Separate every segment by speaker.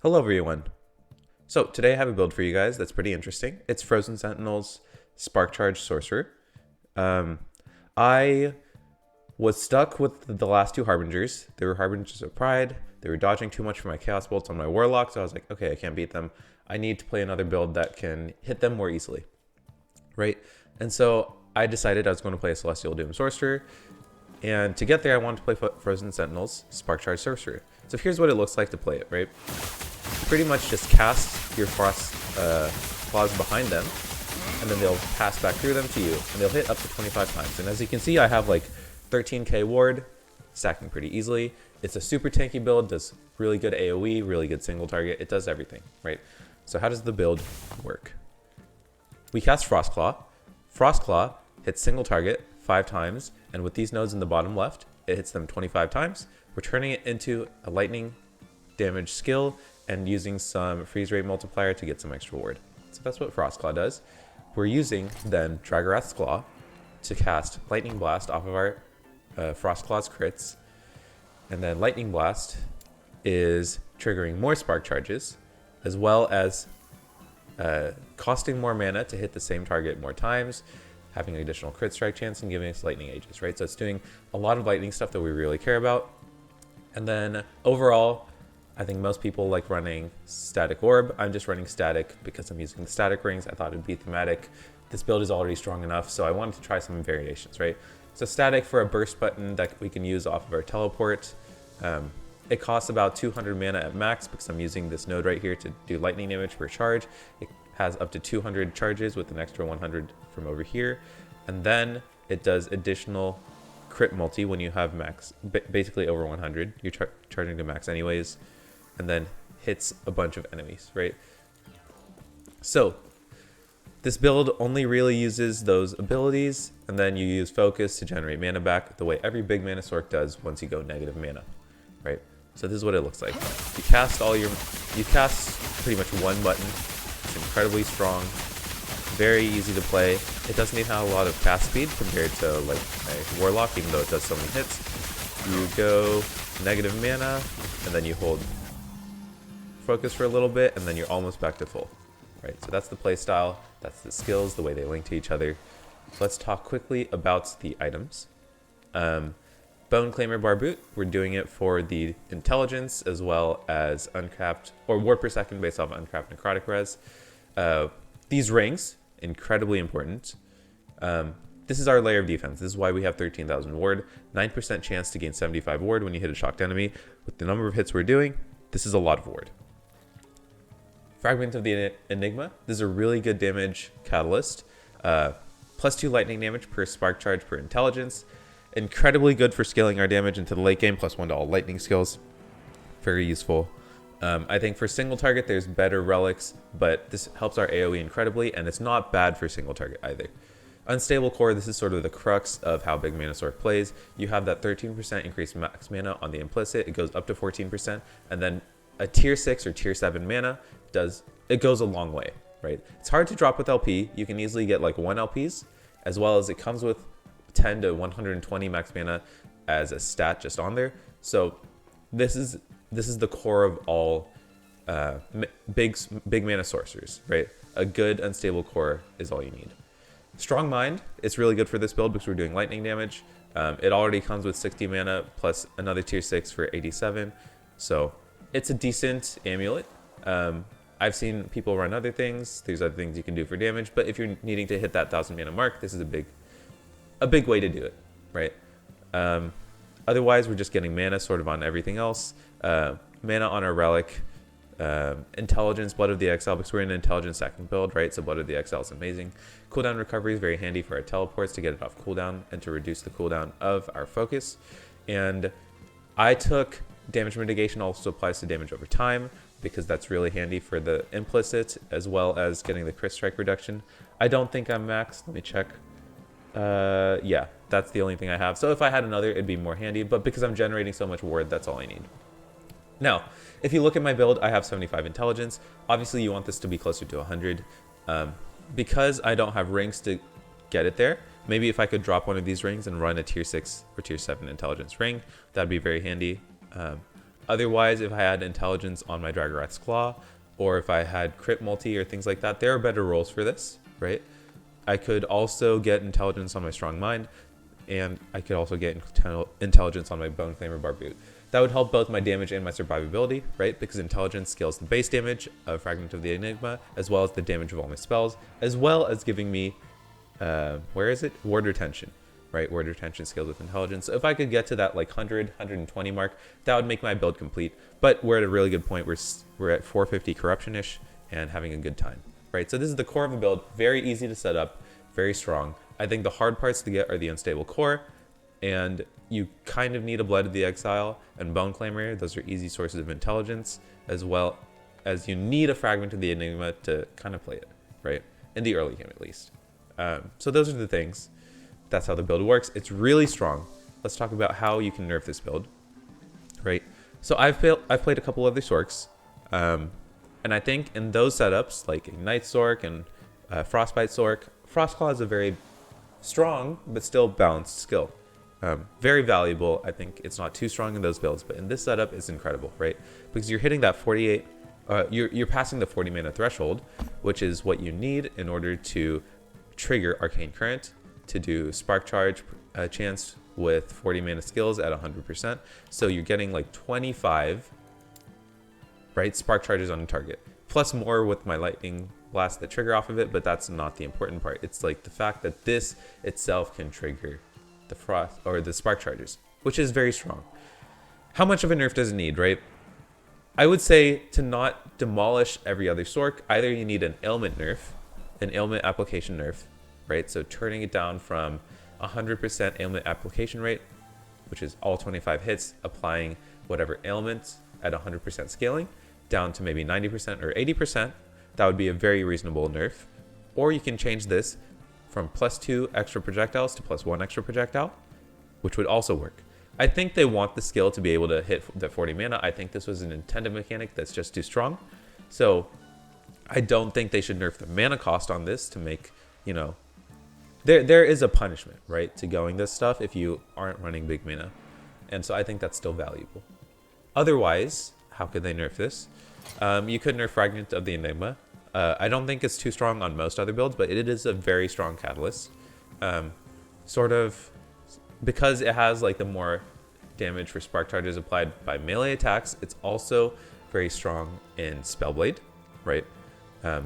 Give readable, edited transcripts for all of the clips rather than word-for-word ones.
Speaker 1: Hello everyone. So today I have a build for you guys that's pretty interesting. It's Frozen Sentinel's Spark Charge Sorcerer. I was stuck with the last two Harbingers. They were Harbingers of Pride. They were dodging too much for my Chaos Bolts on my Warlock, so I was like, okay, I can't beat them. I need to play another build that can hit them more easily, right? And so I decided I was going to play a Celestial Doom Sorcerer, and to get there I wanted to play Frozen Sentinel's Spark Charge Sorcerer. So here's what it looks like to play it, right? Pretty much just cast your Frost claws behind them, and then they'll pass back through them to you, and they'll hit up to 25 times. And as you can see, I have like 13k ward, stacking pretty easily. It's a super tanky build, does really good AoE, really good single target. It does everything, right? So how does the build work? We cast Frostclaw. Frostclaw hits single target 5 times, and with these nodes in the bottom left, it hits them 25 times, returning it into a lightning damage skill and using some freeze rate multiplier to get some extra ward. So that's what Frostclaw does. We're using then Dragorath's Claw to cast Lightning Blast off of our Frostclaw's crits, and then Lightning Blast is triggering more spark charges, as well as costing more mana to hit the same target more times, having an additional crit strike chance, and giving us lightning ages, right? So it's doing a lot of lightning stuff that we really care about. And then overall, I think most people like running Static Orb. I'm just running Static because I'm using the Static Rings. I thought it'd be thematic. This build is already strong enough, so I wanted to try some variations, right? So Static for a burst button that we can use off of our teleport. It costs about 200 mana at max because I'm using this node right here to do lightning damage per charge. It has up to 200 charges with an extra 100 from over here. And then it does additional crit multi when you have max, basically over 100. You're charging to max anyways. And then hits a bunch of enemies, right? So this build only really uses those abilities, and then you use focus to generate mana back the way every big mana sorc does once you go negative mana, right? So this is what it looks like. You cast pretty much one button. It's incredibly strong, very easy to play. It doesn't even have a lot of cast speed compared to like a Warlock, even though it does so many hits. You go negative mana, and then you hold focus for a little bit, and then you're almost back to full, right? So that's the play style, that's the skills, the way they link to each other. Let's talk quickly about the items. Bone Claimer Barboot, we're doing it for the intelligence as well as uncapped, or ward per second based off uncapped necrotic res. These rings, incredibly important. This is our layer of defense. This is why we have 13,000 ward, 9% chance to gain 75 ward when you hit a shocked enemy. With the number of hits we're doing, this is a lot of ward. Fragment of the Enigma. This is a really good damage catalyst. +2 lightning damage per spark charge per intelligence. Incredibly good for scaling our damage into the late game, +1 to all lightning skills. Very useful. I think for single target, there's better relics, but this helps our AoE incredibly, and it's not bad for single target either. Unstable Core, this is sort of the crux of how Big Mana Sorc plays. You have that 13% increased max mana on the implicit. It goes up to 14%, and then a tier 6 or tier 7 mana goes a long way, right? It's hard to drop with LP. You can easily get like 1 LPs, as well as it comes with 10 to 120 max mana as a stat just on there. So this is the core of all big mana sorcerers, right? A good unstable core is all you need. Strong Mind, it's really good for this build because we're doing lightning damage. It already comes with 60 mana plus another tier 6 for 87. So it's a decent amulet. I've seen people run other things. There's other things you can do for damage, but if you're needing to hit that 1,000 mana mark, this is a big way to do it, right? Otherwise, we're just getting mana sort of on everything else. Mana on our relic. Intelligence, Blood of the Exile, because we're in an intelligence stacking build, right? So Blood of the Exile is amazing. Cooldown recovery is very handy for our teleports to get it off cooldown and to reduce the cooldown of our focus. And I took damage mitigation, also applies to damage over time, because that's really handy for the implicit, as well as getting the crit strike reduction. I don't think I'm maxed. Let me check. Yeah, that's the only thing I have. So if I had another, it'd be more handy, but because I'm generating so much ward, that's all I need. Now, if you look at my build, I have 75 intelligence. Obviously, you want this to be closer to 100. Because I don't have rings to get it there, maybe if I could drop one of these rings and run a tier 6 or tier 7 intelligence ring, that'd be very handy. Otherwise, if I had intelligence on my Dragorath's Claw, or if I had crit multi or things like that, there are better roles for this, right? I could also get intelligence on my Strong Mind, and I could also get intelligence on my Bone Claimer Barbute. That would help both my damage and my survivability, right? Because intelligence scales the base damage of Fragment of the Enigma, as well as the damage of all my spells, as well as giving me, ward retention, right? Ward retention scales with intelligence. So if I could get to that like 100, 120 mark, that would make my build complete. But we're at a really good point. We're at 450 corruption-ish and having a good time, right? So this is the core of the build. Very easy to set up, very strong. I think the hard parts to get are the unstable core, and you kind of need a Blood of the Exile and Bone Claimer. Those are easy sources of intelligence, as well as you need a Fragment of the Enigma to kind of play it, right? In the early game, at least. So those are the things. That's how the build works. It's really strong. Let's talk about how you can nerf this build, right? So I've played a couple other Sorks, and I think in those setups, like Ignite Sork and Frostbite Sork, Frostclaw is a very strong but still balanced skill. Very valuable. I think it's not too strong in those builds, but in this setup, it's incredible, right? Because you're hitting that 48, you're passing the 40 mana threshold, which is what you need in order to trigger Arcane Current to do Spark Charge chance with 40 mana skills at 100%. So you're getting like 25, right, Spark Charges on a target, plus more with my Lightning Blast that trigger off of it, but that's not the important part. It's like the fact that this itself can trigger the frost or the Spark Charges, which is very strong. How much of a nerf does it need, right? I would say to not demolish every other Sork, either you need an ailment nerf, an ailment application nerf, right? So turning it down from 100% ailment application rate, which is all 25 hits, applying whatever ailment at 100% scaling, down to maybe 90% or 80%. That would be a very reasonable nerf. Or you can change this from +2 extra projectiles to +1 extra projectile, which would also work. I think they want the skill to be able to hit the 40 mana. I think this was an intended mechanic that's just too strong. So I don't think they should nerf the mana cost on this to make, you know, there is a punishment, right, to going this stuff if you aren't running big mana. And so I think that's still valuable. Otherwise, how could they nerf this? You could nerf Fragment of the Enigma. I don't think it's too strong on most other builds, but it is a very strong catalyst. Sort of because it has like the more damage for Spark Charges applied by melee attacks, it's also very strong in Spellblade, right?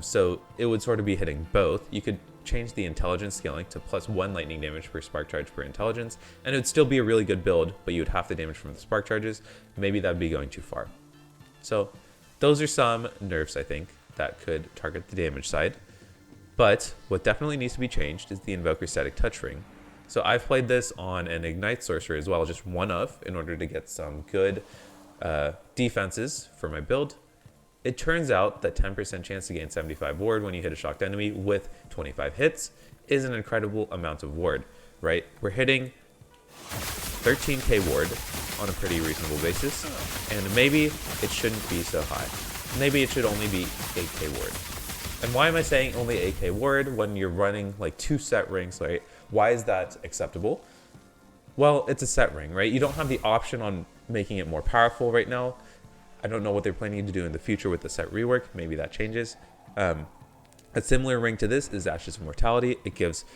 Speaker 1: So it would sort of be hitting both. You could change the intelligence scaling to +1 lightning damage per Spark Charge per intelligence, and it would still be a really good build, but you would have the damage from the Spark Charges. Maybe that would be going too far. So those are some nerfs, I think, that could target the damage side. But what definitely needs to be changed is the Invoker Static Touch Ring. So I've played this on an Ignite Sorcerer as well, just one of, in order to get some good defenses for my build. It turns out that 10% chance to gain 75 ward when you hit a shocked enemy with 25 hits is an incredible amount of ward, right? We're hitting 13k ward on a pretty reasonable basis, and maybe it shouldn't be so high. Maybe it should only be 8k ward. And why am I saying only 8k ward when you're running like 2 set rings, right? Why is that acceptable? Well, it's a set ring, right? You don't have the option on making it more powerful right now. I don't know what they're planning to do in the future with the set rework. Maybe that changes. A similar ring to this is Ashes of Mortality. It gives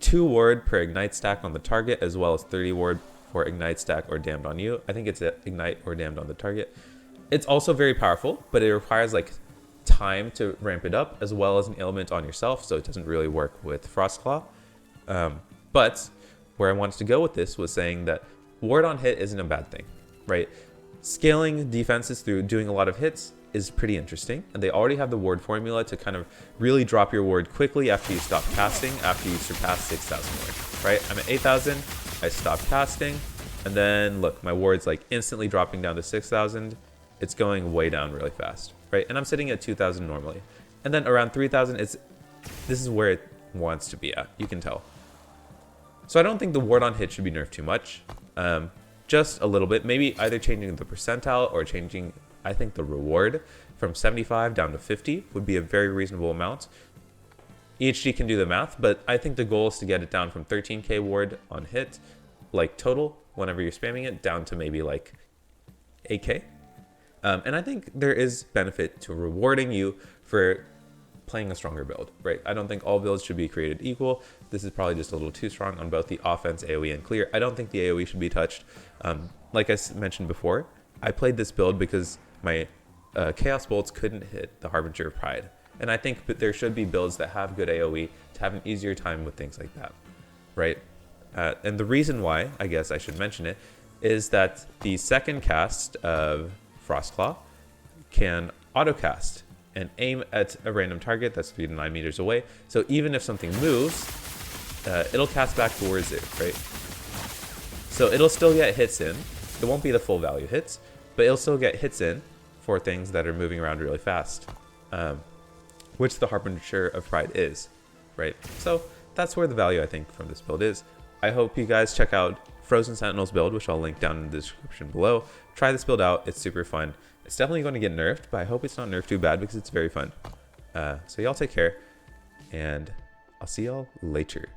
Speaker 1: 2 ward per ignite stack on the target, as well as 30 ward for ignite stack or damned on you. I think it's ignite or damned on the target. It's also very powerful, but it requires like time to ramp it up, as well as an ailment on yourself, so it doesn't really work with Frostclaw. But where I wanted to go with this was saying that ward on hit isn't a bad thing, right? Scaling defenses through doing a lot of hits is pretty interesting, and they already have the ward formula to kind of really drop your ward quickly after you stop casting, after you surpass 6,000 ward, right? I'm at 8,000, I stopped casting, and then look, my ward's like instantly dropping down to 6,000. It's going way down really fast, right? And I'm sitting at 2,000 normally. And then around 3,000, this is where it wants to be at, you can tell. So I don't think the ward on hit should be nerfed too much. Just a little bit, maybe either changing the percentile or changing, I think, the reward from 75 down to 50 would be a very reasonable amount. EHG can do the math, but I think the goal is to get it down from 13k ward on hit, like total, whenever you're spamming it, down to maybe like 8k, And I think there is benefit to rewarding you for playing a stronger build, right? I don't think all builds should be created equal. This is probably just a little too strong on both the offense, AoE, and clear. I don't think the AoE should be touched. Like I mentioned before, I played this build because my Chaos Bolts couldn't hit the Harbinger of Pride. And I think there should be builds that have good AoE to have an easier time with things like that, right? And the reason why, I guess I should mention it, is that the second cast of Frostclaw can autocast and aim at a random target that's 3 to 9 meters away. So even if something moves, it'll cast back towards it, right? So it'll still get hits in. It won't be the full value hits, but it'll still get hits in for things that are moving around really fast, which the Harbinger of Pride is, right? So that's where the value, I think, from this build is. I hope you guys check out Frozen Sentinels build, which I'll link down in the description below. Try this build out. It's super fun. It's definitely going to get nerfed, but I hope it's not nerfed too bad because it's very fun. So y'all take care, and I'll see y'all later.